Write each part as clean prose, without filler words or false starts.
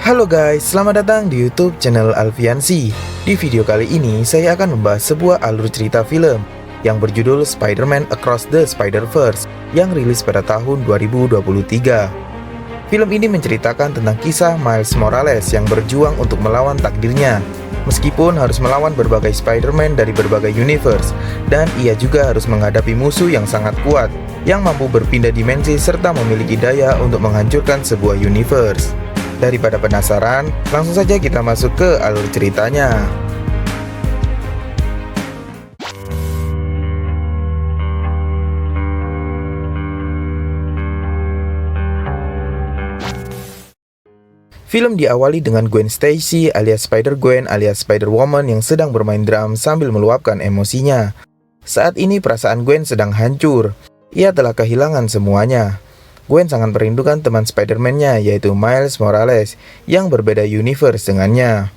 Halo guys, selamat datang di YouTube channel Alfiansi. Di video kali ini saya akan membahas sebuah alur cerita film yang berjudul Spider-Man Across the Spider-Verse yang rilis pada tahun 2023. Film ini menceritakan tentang kisah Miles Morales yang berjuang untuk melawan takdirnya, meskipun harus melawan berbagai Spider-Man dari berbagai universe, dan ia juga harus menghadapi musuh yang sangat kuat yang mampu berpindah dimensi serta memiliki daya untuk menghancurkan sebuah universe. Daripada penasaran, langsung saja kita masuk ke alur ceritanya. Film diawali dengan Gwen Stacy alias Spider-Gwen alias Spider-Woman yang sedang bermain drum sambil meluapkan emosinya. Saat ini perasaan Gwen sedang hancur. Ia telah kehilangan semuanya. Gwen sangat merindukan teman Spider-Man-nya yaitu Miles Morales yang berbeda universe dengannya.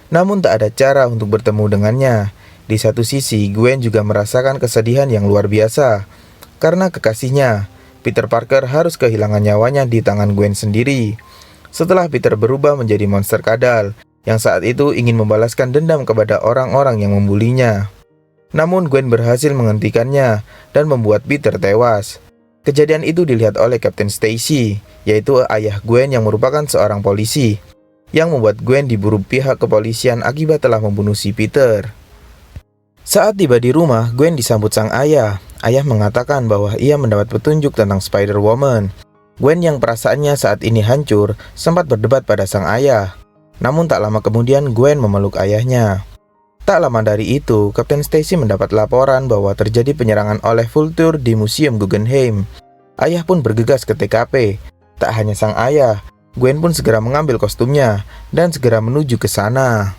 Namun tak ada cara untuk bertemu dengannya. Di satu sisi, Gwen juga merasakan kesedihan yang luar biasa karena kekasihnya, Peter Parker, harus kehilangan nyawanya di tangan Gwen sendiri. Setelah Peter berubah menjadi monster kadal yang saat itu ingin membalaskan dendam kepada orang-orang yang membulinya. Namun Gwen berhasil menghentikannya dan membuat Peter tewas. Kejadian itu dilihat oleh Kapten Stacy, yaitu ayah Gwen yang merupakan seorang polisi, yang membuat Gwen diburu pihak kepolisian akibat telah membunuh si Peter. Saat tiba di rumah, Gwen disambut sang ayah. Ayah mengatakan bahwa ia mendapat petunjuk tentang Spider-Woman. Gwen yang perasaannya saat ini hancur, sempat berdebat pada sang ayah. Namun tak lama kemudian Gwen memeluk ayahnya. Tak lama dari itu, Kapten Stacy mendapat laporan bahwa terjadi penyerangan oleh Vulture di Museum Guggenheim. Ayah pun bergegas ke TKP. Tak hanya sang ayah, Gwen pun segera mengambil kostumnya dan segera menuju ke sana.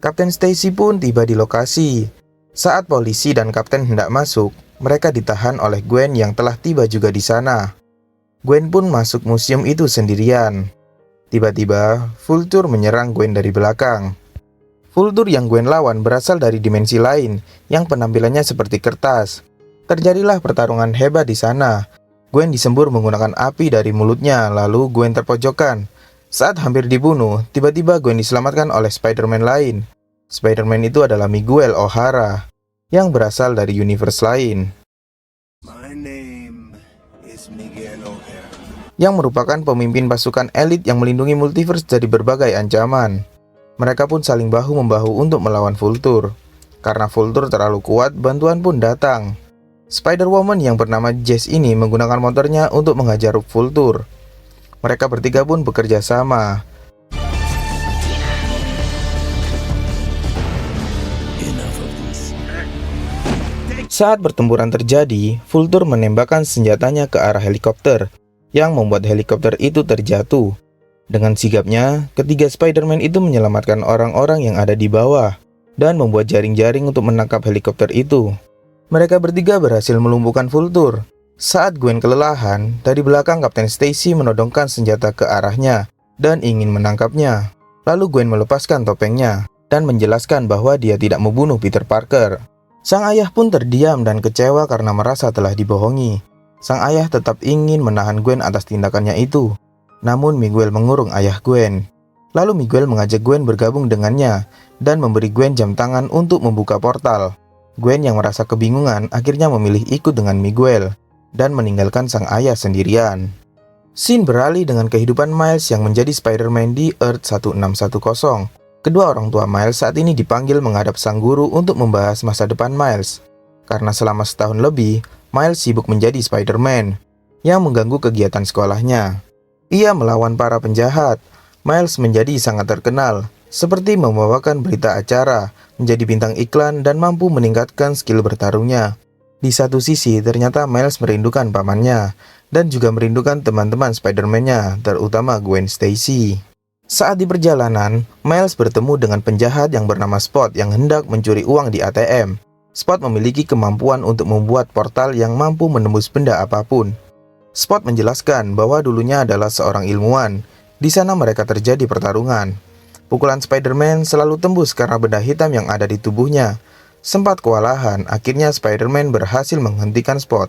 Kapten Stacy pun tiba di lokasi. Saat polisi dan kapten hendak masuk, mereka ditahan oleh Gwen yang telah tiba juga di sana. Gwen pun masuk museum itu sendirian. Tiba-tiba, Vulture menyerang Gwen dari belakang. Vulture yang Gwen lawan berasal dari dimensi lain yang penampilannya seperti kertas. Terjadilah pertarungan hebat di sana. Gwen disembur menggunakan api dari mulutnya, lalu Gwen terpojokkan. Saat hampir dibunuh, tiba-tiba Gwen diselamatkan oleh Spider-Man lain. Spider-Man itu adalah Miguel O'Hara yang berasal dari universe lain, My name is Miguel O'Hara. yang merupakan pemimpin pasukan elit yang melindungi multiverse dari berbagai ancaman. Mereka pun saling bahu-membahu untuk melawan Vulture. Karena Vulture terlalu kuat, bantuan pun datang. Spider-Woman yang bernama Jess ini menggunakan motornya untuk menghajar Vulture. Mereka bertiga pun bekerja sama. Saat pertempuran terjadi, Vulture menembakkan senjatanya ke arah helikopter, yang membuat helikopter itu terjatuh. Dengan sigapnya, ketiga Spider-Man itu menyelamatkan orang-orang yang ada di bawah dan membuat jaring-jaring untuk menangkap helikopter itu. Mereka bertiga berhasil melumpuhkan Vulture. Saat Gwen kelelahan, dari belakang Kapten Stacy menodongkan senjata ke arahnya dan ingin menangkapnya. Lalu Gwen melepaskan topengnya dan menjelaskan bahwa dia tidak membunuh Peter Parker. Sang ayah pun terdiam dan kecewa karena merasa telah dibohongi. Sang ayah tetap ingin menahan Gwen atas tindakannya itu. Namun Miguel mengurung ayah Gwen. Lalu Miguel mengajak Gwen bergabung dengannya dan memberi Gwen jam tangan untuk membuka portal. Gwen yang merasa kebingungan akhirnya memilih ikut dengan Miguel dan meninggalkan sang ayah sendirian. Scene beralih dengan kehidupan Miles yang menjadi Spider-Man di Earth 1610. Kedua orang tua Miles saat ini dipanggil menghadap sang guru untuk membahas masa depan Miles. Karena selama setahun lebih, Miles sibuk menjadi Spider-Man yang mengganggu kegiatan sekolahnya. Ia melawan para penjahat. Miles menjadi sangat terkenal, seperti membawakan berita acara, menjadi bintang iklan, dan mampu meningkatkan skill bertarungnya. Di satu sisi, ternyata Miles merindukan pamannya, dan juga merindukan teman-teman Spider-Man-nya, terutama Gwen Stacy. Saat di perjalanan, Miles bertemu dengan penjahat yang bernama Spot yang hendak mencuri uang di ATM. Spot memiliki kemampuan untuk membuat portal yang mampu menembus benda apapun. Spot menjelaskan bahwa dulunya adalah seorang ilmuwan. Di sana mereka terjadi pertarungan. Pukulan Spider-Man selalu tembus karena benda hitam yang ada di tubuhnya. Sempat kewalahan, akhirnya Spider-Man berhasil menghentikan Spot.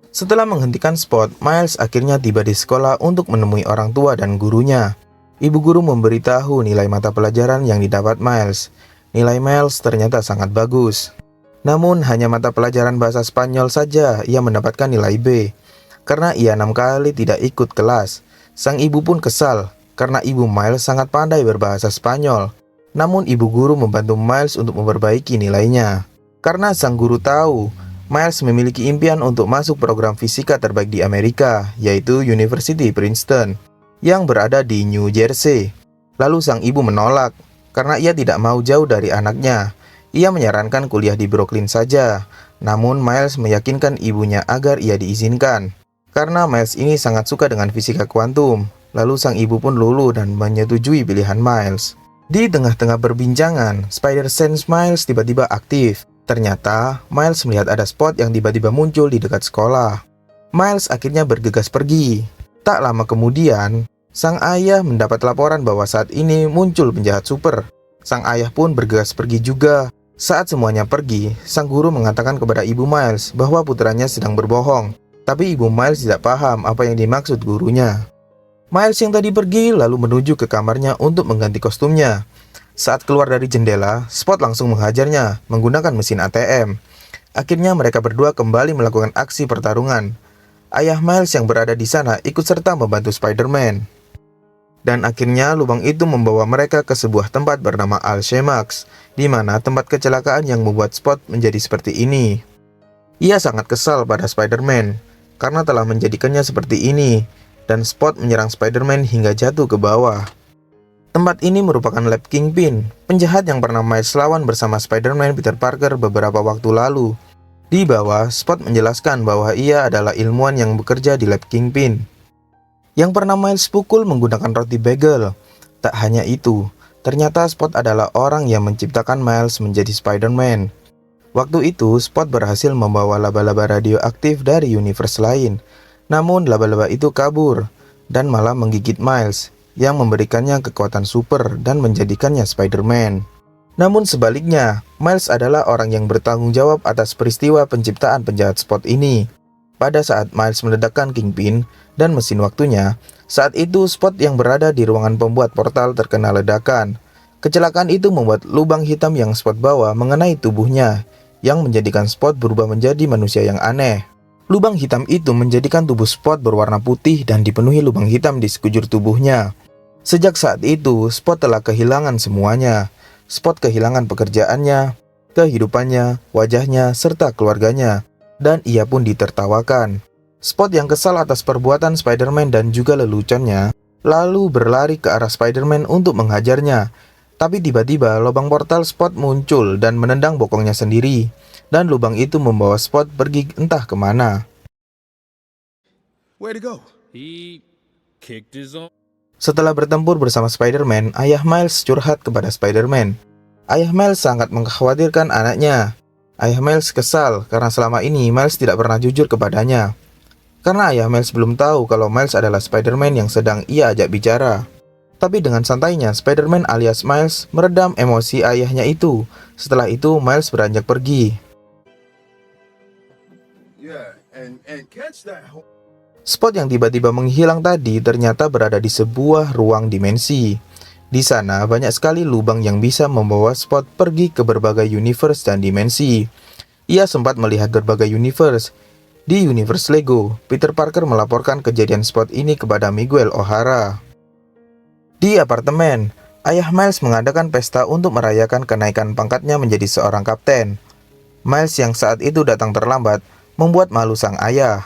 Setelah menghentikan Spot, Miles akhirnya tiba di sekolah untuk menemui orang tua dan gurunya. Ibu guru memberitahu nilai mata pelajaran yang didapat Miles. Nilai Miles ternyata sangat bagus. Namun hanya mata pelajaran bahasa Spanyol saja ia mendapatkan nilai B. Karena ia 6 kali tidak ikut kelas. Sang ibu pun kesal karena ibu Miles sangat pandai berbahasa Spanyol. Namun ibu guru membantu Miles untuk memperbaiki nilainya. Karena sang guru tahu Miles memiliki impian untuk masuk program fisika terbaik di Amerika, yaitu University Princeton, yang berada di New Jersey. Lalu sang ibu menolak, karena ia tidak mau jauh dari anaknya. Ia menyarankan kuliah di Brooklyn saja. Namun Miles meyakinkan ibunya agar ia diizinkan. Karena Miles ini sangat suka dengan fisika kuantum. Lalu sang ibu pun luluh dan menyetujui pilihan Miles. Di tengah-tengah perbincangan, Spider Sense Miles tiba-tiba aktif. Ternyata, Miles melihat ada spot yang tiba-tiba muncul di dekat sekolah. Miles akhirnya bergegas pergi. Tak lama kemudian, sang ayah mendapat laporan bahwa saat ini muncul penjahat super. Sang ayah pun bergegas pergi juga. Saat semuanya pergi, sang guru mengatakan kepada ibu Miles bahwa putranya sedang berbohong. Tapi ibu Miles tidak paham apa yang dimaksud gurunya. Miles yang tadi pergi lalu menuju ke kamarnya untuk mengganti kostumnya. Saat keluar dari jendela, Spot langsung menghajarnya menggunakan mesin ATM. Akhirnya mereka berdua kembali melakukan aksi pertarungan. Ayah Miles yang berada di sana ikut serta membantu Spider-Man. Dan akhirnya lubang itu membawa mereka ke sebuah tempat bernama Alchemax, di mana tempat kecelakaan yang membuat Spot menjadi seperti ini. Ia sangat kesal pada Spider-Man karena telah menjadikannya seperti ini, dan Spot menyerang Spider-Man hingga jatuh ke bawah. Tempat ini merupakan lab Kingpin, penjahat yang pernah Miles lawan bersama Spider-Man Peter Parker beberapa waktu lalu. Di bawah, Spot menjelaskan bahwa ia adalah ilmuwan yang bekerja di lab Kingpin, yang pernah Miles pukul menggunakan roti bagel. Tak hanya itu, ternyata Spot adalah orang yang menciptakan Miles menjadi Spider-Man. Waktu itu, Spot berhasil membawa laba-laba radioaktif dari universe lain. Namun, laba-laba itu kabur dan malah menggigit Miles, yang memberikannya kekuatan super dan menjadikannya Spider-Man. Namun sebaliknya, Miles adalah orang yang bertanggung jawab atas peristiwa penciptaan penjahat Spot ini. Pada saat Miles meledakkan Kingpin dan mesin waktunya, saat itu Spot yang berada di ruangan pembuat portal terkena ledakan. Kecelakaan itu membuat lubang hitam yang Spot bawa mengenai tubuhnya, yang menjadikan Spot berubah menjadi manusia yang aneh. Lubang hitam itu menjadikan tubuh Spot berwarna putih dan dipenuhi lubang hitam di sekujur tubuhnya. Sejak saat itu, Spot telah kehilangan semuanya. Spot kehilangan pekerjaannya, kehidupannya, wajahnya, serta keluarganya. Dan ia pun ditertawakan. Spot yang kesal atas perbuatan Spider-Man dan juga leluconnya, lalu berlari ke arah Spider-Man untuk menghajarnya. Tapi tiba-tiba lubang portal Spot muncul dan menendang bokongnya sendiri. Dan lubang itu membawa Spot pergi entah kemana. Where'd he go? He kicked his own. Setelah bertempur bersama Spider-Man, ayah Miles curhat kepada Spider-Man. Ayah Miles sangat mengkhawatirkan anaknya. Ayah Miles kesal karena selama ini Miles tidak pernah jujur kepadanya. Karena ayah Miles belum tahu kalau Miles adalah Spider-Man yang sedang ia ajak bicara. Tapi dengan santainya, Spider-Man alias Miles meredam emosi ayahnya itu. Setelah itu, Miles beranjak pergi. Yeah, and catch that. Spot yang tiba-tiba menghilang tadi ternyata berada di sebuah ruang dimensi. Di sana banyak sekali lubang yang bisa membawa Spot pergi ke berbagai universe dan dimensi. Ia sempat melihat berbagai universe. Di universe Lego, Peter Parker melaporkan kejadian Spot ini kepada Miguel O'Hara. Di apartemen, ayah Miles mengadakan pesta untuk merayakan kenaikan pangkatnya menjadi seorang kapten. Miles yang saat itu datang terlambat membuat malu sang ayah.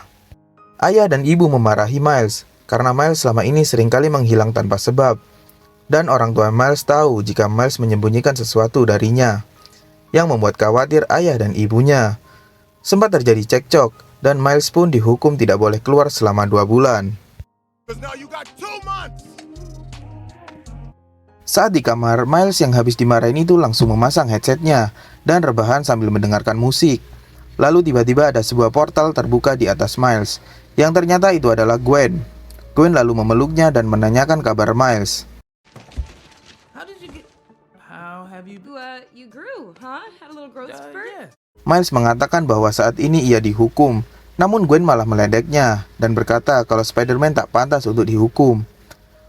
Ayah dan ibu memarahi Miles karena Miles selama ini seringkali menghilang tanpa sebab. Dan orang tua Miles tahu jika Miles menyembunyikan sesuatu darinya, yang membuat khawatir ayah dan ibunya. Sempat terjadi cekcok dan Miles pun dihukum tidak boleh keluar selama 2 bulan. Now you got 2 months. Saat di kamar, Miles yang habis dimarahin itu langsung memasang headsetnya dan rebahan sambil mendengarkan musik. Lalu tiba-tiba ada sebuah portal terbuka di atas Miles, yang ternyata itu adalah Gwen. Gwen lalu memeluknya dan menanyakan kabar Miles. How have you? You grew, huh? Had a little growth spurt? Yeah. Miles mengatakan bahwa saat ini ia dihukum, namun Gwen malah meledeknya dan berkata kalau Spider-Man tak pantas untuk dihukum.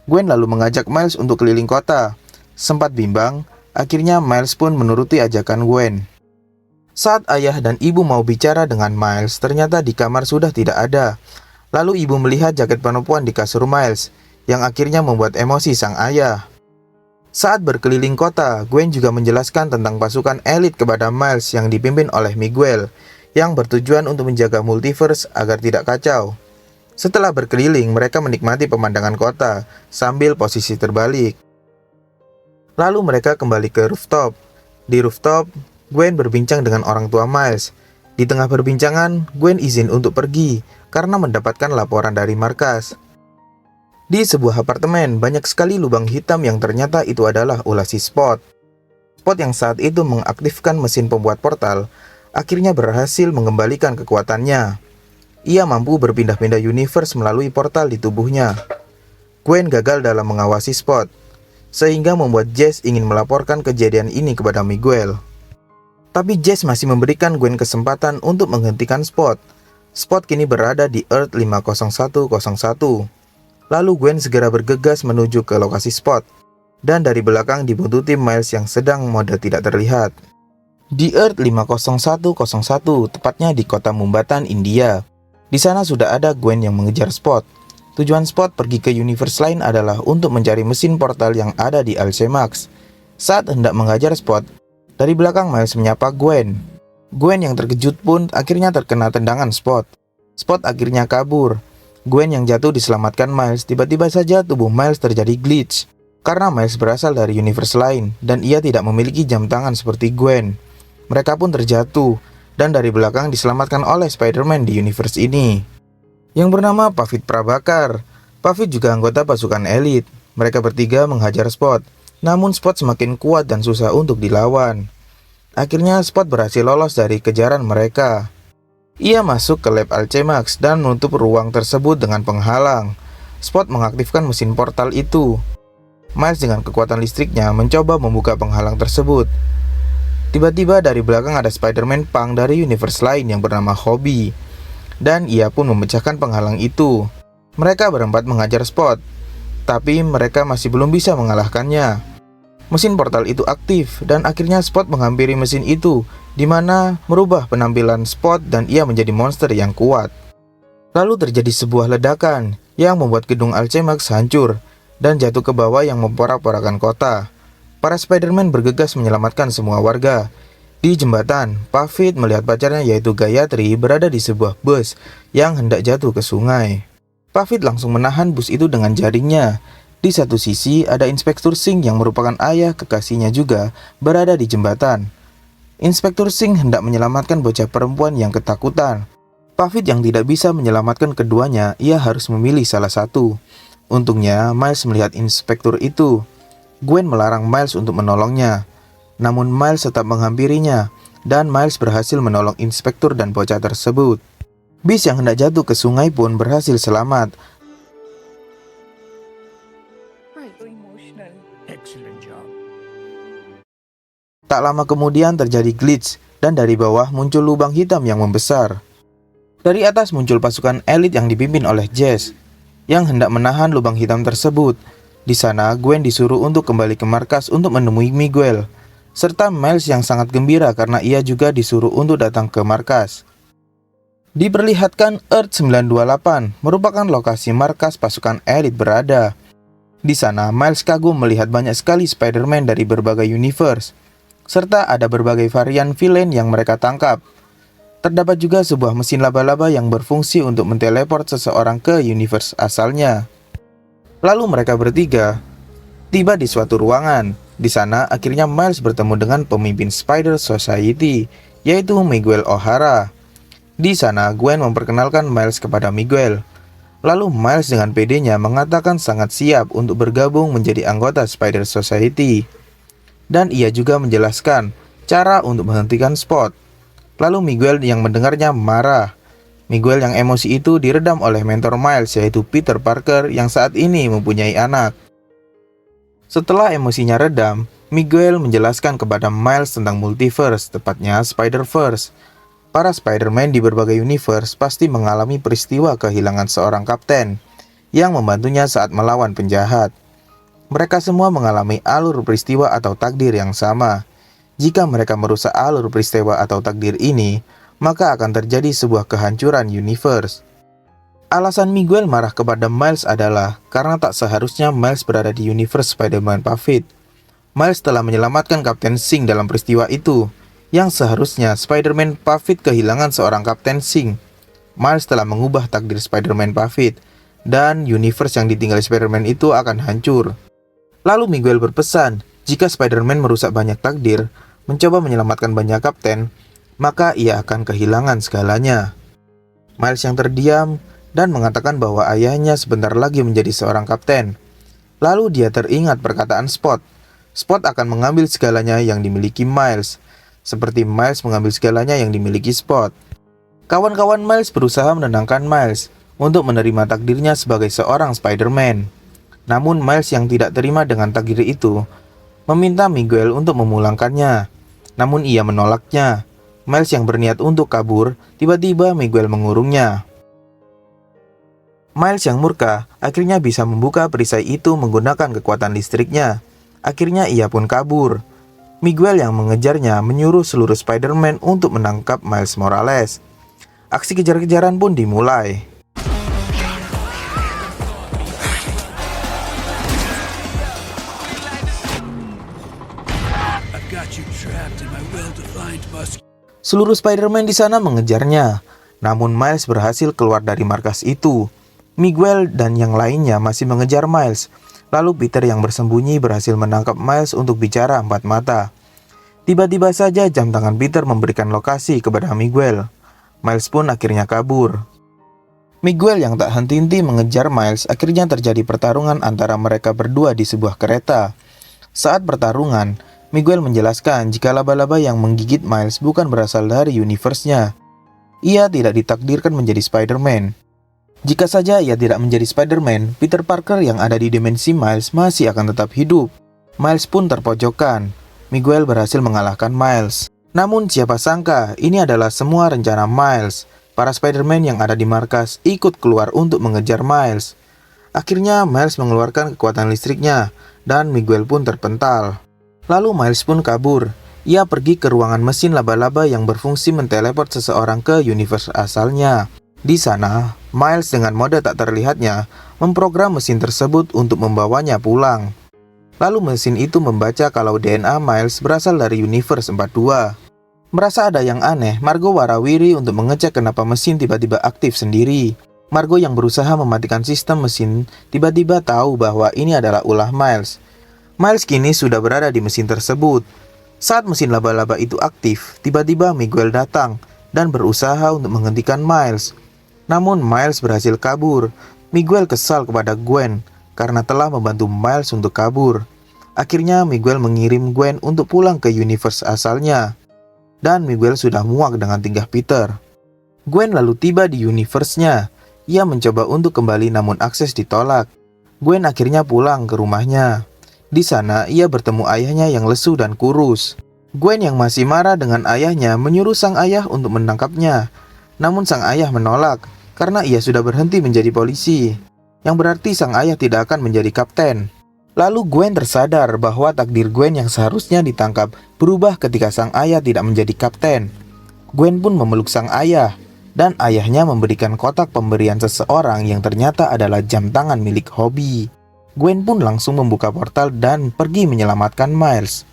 Gwen lalu mengajak Miles untuk keliling kota. Sempat bimbang, akhirnya Miles pun menuruti ajakan Gwen. Saat ayah dan ibu mau bicara dengan Miles, ternyata di kamar sudah tidak ada. Lalu ibu melihat jaket penipuan di kasur Miles, yang akhirnya membuat emosi sang ayah. Saat berkeliling kota, Gwen juga menjelaskan tentang pasukan elit kepada Miles yang dipimpin oleh Miguel, yang bertujuan untuk menjaga multiverse agar tidak kacau. Setelah berkeliling, mereka menikmati pemandangan kota sambil posisi terbalik. Lalu mereka kembali ke rooftop. Di rooftop, Gwen berbincang dengan orang tua Miles. Di tengah perbincangan, Gwen izin untuk pergi karena mendapatkan laporan dari markas. Di sebuah apartemen, banyak sekali lubang hitam yang ternyata itu adalah ulah si Spot. Spot yang saat itu mengaktifkan mesin pembuat portal, akhirnya berhasil mengembalikan kekuatannya. Ia mampu berpindah-pindah universe melalui portal di tubuhnya. Gwen gagal dalam mengawasi Spot, sehingga membuat Jess ingin melaporkan kejadian ini kepada Miguel. Tapi Jess masih memberikan Gwen kesempatan untuk menghentikan Spot. Spot kini berada di Earth 50101. Lalu Gwen segera bergegas menuju ke lokasi Spot, dan dari belakang dibuntuti Miles yang sedang mode tidak terlihat. Di Earth 50101, tepatnya di kota Mumbatan, India. Di sana sudah ada Gwen yang mengejar Spot. Tujuan Spot pergi ke universe lain adalah untuk mencari mesin portal yang ada di Alchemax. Saat hendak menghajar Spot, dari belakang Miles menyapa Gwen. Gwen yang terkejut pun akhirnya terkena tendangan Spot. Spot akhirnya kabur. Gwen yang jatuh diselamatkan Miles. Tiba-tiba saja tubuh Miles terjadi glitch, karena Miles berasal dari universe lain dan ia tidak memiliki jam tangan seperti Gwen. Mereka pun terjatuh, dan dari belakang diselamatkan oleh Spider-Man di universe ini, yang bernama Pavit Prabhakar. Pavit juga anggota pasukan elit. Mereka bertiga menghajar Spot, namun Spot semakin kuat dan susah untuk dilawan. Akhirnya Spot berhasil lolos dari kejaran mereka. Ia masuk ke lab Alchemax dan menutup ruang tersebut dengan penghalang. Spot mengaktifkan mesin portal itu. Miles dengan kekuatan listriknya mencoba membuka penghalang tersebut. Tiba-tiba dari belakang ada Spider-Man Punk dari universe lain yang bernama Hobby, dan ia pun memecahkan penghalang itu. Mereka berempat mengajar Spot, tapi mereka masih belum bisa mengalahkannya. Mesin portal itu aktif, dan akhirnya Spot menghampiri mesin itu, di mana merubah penampilan Spot dan ia menjadi monster yang kuat. Lalu terjadi sebuah ledakan yang membuat gedung Alchemax hancur dan jatuh ke bawah yang memporak-porandakan kota. Para Spider-Man bergegas menyelamatkan semua warga. Di jembatan, Pavit melihat pacarnya yaitu Gayatri berada di sebuah bus yang hendak jatuh ke sungai. Pavit langsung menahan bus itu dengan jaringnya. Di satu sisi ada Inspektur Singh yang merupakan ayah kekasihnya juga berada di jembatan. Inspektur Singh hendak menyelamatkan bocah perempuan yang ketakutan. Pavit yang tidak bisa menyelamatkan keduanya, ia harus memilih salah satu. Untungnya Miles melihat Inspektur itu. Gwen melarang Miles untuk menolongnya, namun Miles tetap menghampirinya, dan Miles berhasil menolong Inspektur dan bocah tersebut. Bis yang hendak jatuh ke sungai pun berhasil selamat. Excellent job. Tak lama kemudian terjadi glitch, dan dari bawah muncul lubang hitam yang membesar. Dari atas muncul pasukan elit yang dipimpin oleh Jess, yang hendak menahan lubang hitam tersebut. Di sana, Gwen disuruh untuk kembali ke markas untuk menemui Miguel, serta Miles yang sangat gembira karena ia juga disuruh untuk datang ke markas. Diperlihatkan Earth 928 merupakan lokasi markas pasukan elit berada. Di sana, Miles kagum melihat banyak sekali Spider-Man dari berbagai universe, serta ada berbagai varian villain yang mereka tangkap. Terdapat juga sebuah mesin laba-laba yang berfungsi untuk menteleport seseorang ke universe asalnya. Lalu mereka bertiga tiba di suatu ruangan. Di sana akhirnya Miles bertemu dengan pemimpin Spider Society, yaitu Miguel O'Hara. Di sana Gwen memperkenalkan Miles kepada Miguel. Lalu Miles dengan pedenya mengatakan sangat siap untuk bergabung menjadi anggota Spider Society. Dan ia juga menjelaskan cara untuk menghentikan Spot. Lalu Miguel yang mendengarnya marah. Miguel yang emosi itu diredam oleh mentor Miles yaitu Peter Parker yang saat ini mempunyai anak. Setelah emosinya redam, Miguel menjelaskan kepada Miles tentang multiverse, tepatnya Spider-Verse. Para Spider-Man di berbagai universe pasti mengalami peristiwa kehilangan seorang kapten, yang membantunya saat melawan penjahat. Mereka semua mengalami alur peristiwa atau takdir yang sama. Jika mereka merusak alur peristiwa atau takdir ini, maka akan terjadi sebuah kehancuran universe. Alasan Miguel marah kepada Miles adalah karena tak seharusnya Miles berada di universe Spider-Man Parfit. Miles telah menyelamatkan Kapten Sing dalam peristiwa itu, yang seharusnya Spider-Man Parfit kehilangan seorang Kapten Sing. Miles telah mengubah takdir Spider-Man Parfit, dan universe yang ditinggali Spider-Man itu akan hancur. Lalu Miguel berpesan, jika Spider-Man merusak banyak takdir, mencoba menyelamatkan banyak kapten, maka ia akan kehilangan segalanya. Miles yang terdiam dan mengatakan bahwa ayahnya sebentar lagi menjadi seorang kapten. Lalu dia teringat perkataan Spot. Spot akan mengambil segalanya yang dimiliki Miles, seperti Miles mengambil segalanya yang dimiliki Spot. Kawan-kawan Miles berusaha menenangkan Miles untuk menerima takdirnya sebagai seorang Spider-Man. Namun Miles yang tidak terima dengan takdir itu, meminta Miguel untuk memulangkannya. Namun ia menolaknya. Miles yang berniat untuk kabur, tiba-tiba Miguel mengurungnya. Miles yang murka akhirnya bisa membuka perisai itu menggunakan kekuatan listriknya. Akhirnya ia pun kabur. Miguel yang mengejarnya menyuruh seluruh Spider-Man untuk menangkap Miles Morales. Aksi kejar-kejaran pun dimulai. Seluruh Spider-Man di sana mengejarnya. Namun Miles berhasil keluar dari markas itu. Miguel dan yang lainnya masih mengejar Miles. Lalu Peter yang bersembunyi berhasil menangkap Miles untuk bicara empat mata. Tiba-tiba saja jam tangan Peter memberikan lokasi kepada Miguel. Miles pun akhirnya kabur. Miguel yang tak henti-henti mengejar Miles, akhirnya terjadi pertarungan antara mereka berdua di sebuah kereta. Saat pertarungan, Miguel menjelaskan jika laba-laba yang menggigit Miles bukan berasal dari universe-nya. Ia tidak ditakdirkan menjadi Spider-Man. Jika saja ia tidak menjadi Spider-Man, Peter Parker yang ada di dimensi Miles masih akan tetap hidup. Miles pun terpojokkan. Miguel berhasil mengalahkan Miles. Namun siapa sangka ini adalah semua rencana Miles. Para Spider-Man yang ada di markas ikut keluar untuk mengejar Miles. Akhirnya Miles mengeluarkan kekuatan listriknya dan Miguel pun terpental. Lalu Miles pun kabur. Ia pergi ke ruangan mesin laba-laba yang berfungsi menteleport seseorang ke universe asalnya. Di sana, Miles dengan mode tak terlihatnya memprogram mesin tersebut untuk membawanya pulang. Lalu mesin itu membaca kalau DNA Miles berasal dari universe 42. Merasa ada yang aneh, Margo warawiri untuk mengecek kenapa mesin tiba-tiba aktif sendiri. Margo yang berusaha mematikan sistem mesin tiba-tiba tahu bahwa ini adalah ulah Miles. Miles kini sudah berada di mesin tersebut. Saat mesin laba-laba itu aktif, tiba-tiba Miguel datang dan berusaha untuk menghentikan Miles. Namun Miles berhasil kabur. Miguel kesal kepada Gwen karena telah membantu Miles untuk kabur. Akhirnya Miguel mengirim Gwen untuk pulang ke universe asalnya. Dan Miguel sudah muak dengan tingkah Peter. Gwen lalu tiba di universe-nya. Ia mencoba untuk kembali namun akses ditolak. Gwen akhirnya pulang ke rumahnya. Di sana ia bertemu ayahnya yang lesu dan kurus. Gwen yang masih marah dengan ayahnya menyuruh sang ayah untuk menangkapnya. Namun sang ayah menolak karena ia sudah berhenti menjadi polisi, yang berarti sang ayah tidak akan menjadi kapten. Lalu Gwen tersadar bahwa takdir Gwen yang seharusnya ditangkap berubah ketika sang ayah tidak menjadi kapten. Gwen pun memeluk sang ayah, dan ayahnya memberikan kotak pemberian seseorang yang ternyata adalah jam tangan milik Hobie. Gwen pun langsung membuka portal dan pergi menyelamatkan Miles.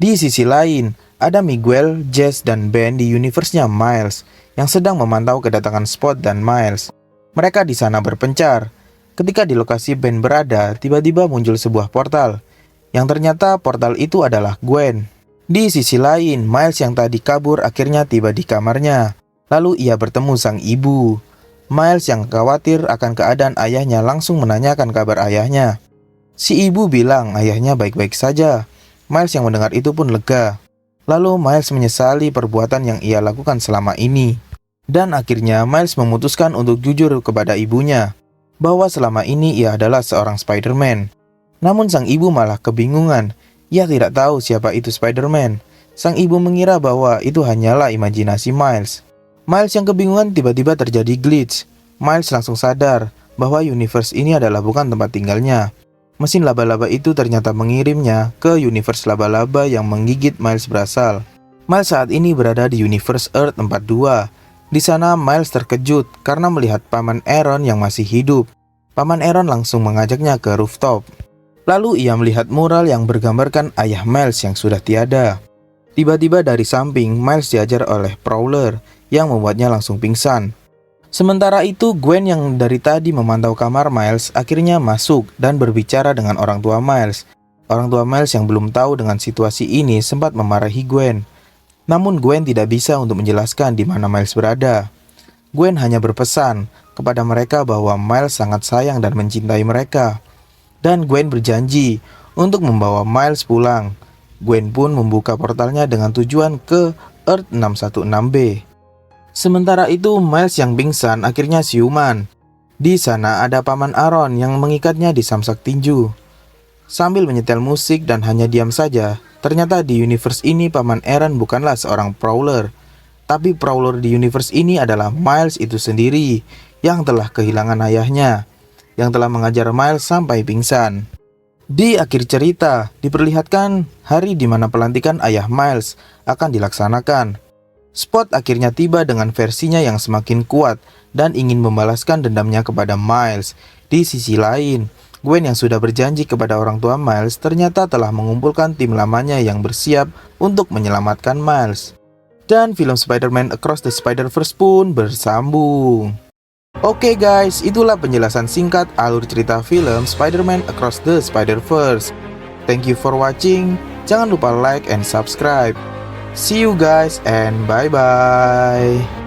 Di sisi lain, ada Miguel, Jess, dan Ben di universe-nya Miles yang sedang memantau kedatangan Spot dan Miles. Mereka di sana berpencar. Ketika di lokasi Ben berada, tiba-tiba muncul sebuah portal, yang ternyata portal itu adalah Gwen. Di sisi lain, Miles yang tadi kabur akhirnya tiba di kamarnya. Lalu ia bertemu sang ibu. Miles yang khawatir akan keadaan ayahnya langsung menanyakan kabar ayahnya. Si ibu bilang ayahnya baik-baik saja. Miles yang mendengar itu pun lega. Lalu Miles menyesali perbuatan yang ia lakukan selama ini. Dan akhirnya Miles memutuskan untuk jujur kepada ibunya bahwa selama ini ia adalah seorang Spider-Man. Namun sang ibu malah kebingungan. Ia tidak tahu siapa itu Spider-Man. Sang ibu mengira bahwa itu hanyalah imajinasi Miles. Miles yang kebingungan tiba-tiba terjadi glitch. Miles langsung sadar bahwa universe ini adalah bukan tempat tinggalnya. Mesin laba-laba itu ternyata mengirimnya ke universe laba-laba yang menggigit Miles berasal. Miles saat ini berada di universe Earth 42. Di sana Miles terkejut karena melihat Paman Aaron yang masih hidup. Paman Aaron langsung mengajaknya ke rooftop. Lalu ia melihat mural yang bergambarkan ayah Miles yang sudah tiada. Tiba-tiba dari samping Miles diajar oleh Prowler yang membuatnya langsung pingsan. Sementara itu Gwen yang dari tadi memantau kamar Miles akhirnya masuk dan berbicara dengan orang tua Miles. Orang tua Miles yang belum tahu dengan situasi ini sempat memarahi Gwen. Namun Gwen tidak bisa untuk menjelaskan di mana Miles berada. Gwen hanya berpesan kepada mereka bahwa Miles sangat sayang dan mencintai mereka. Dan Gwen berjanji untuk membawa Miles pulang. Gwen pun membuka portalnya dengan tujuan ke Earth 616B. Sementara itu Miles yang pingsan akhirnya siuman. Di sana ada Paman Aaron yang mengikatnya di samsak tinju. Sambil menyetel musik dan hanya diam saja, ternyata di universe ini Paman Aaron bukanlah seorang Prowler. Tapi Prowler di universe ini adalah Miles itu sendiri yang telah kehilangan ayahnya, yang telah mengajar Miles sampai pingsan. Di akhir cerita diperlihatkan hari di mana pelantikan ayah Miles akan dilaksanakan. Spot akhirnya tiba dengan versinya yang semakin kuat dan ingin membalaskan dendamnya kepada Miles. Di sisi lain, Gwen yang sudah berjanji kepada orang tua Miles ternyata telah mengumpulkan tim lamanya yang bersiap untuk menyelamatkan Miles. Dan film Spider-Man Across the Spider-Verse pun bersambung. Oke guys, itulah penjelasan singkat alur cerita film Spider-Man Across the Spider-Verse. Thank you for watching. Jangan lupa like and subscribe. See you guys and bye-bye.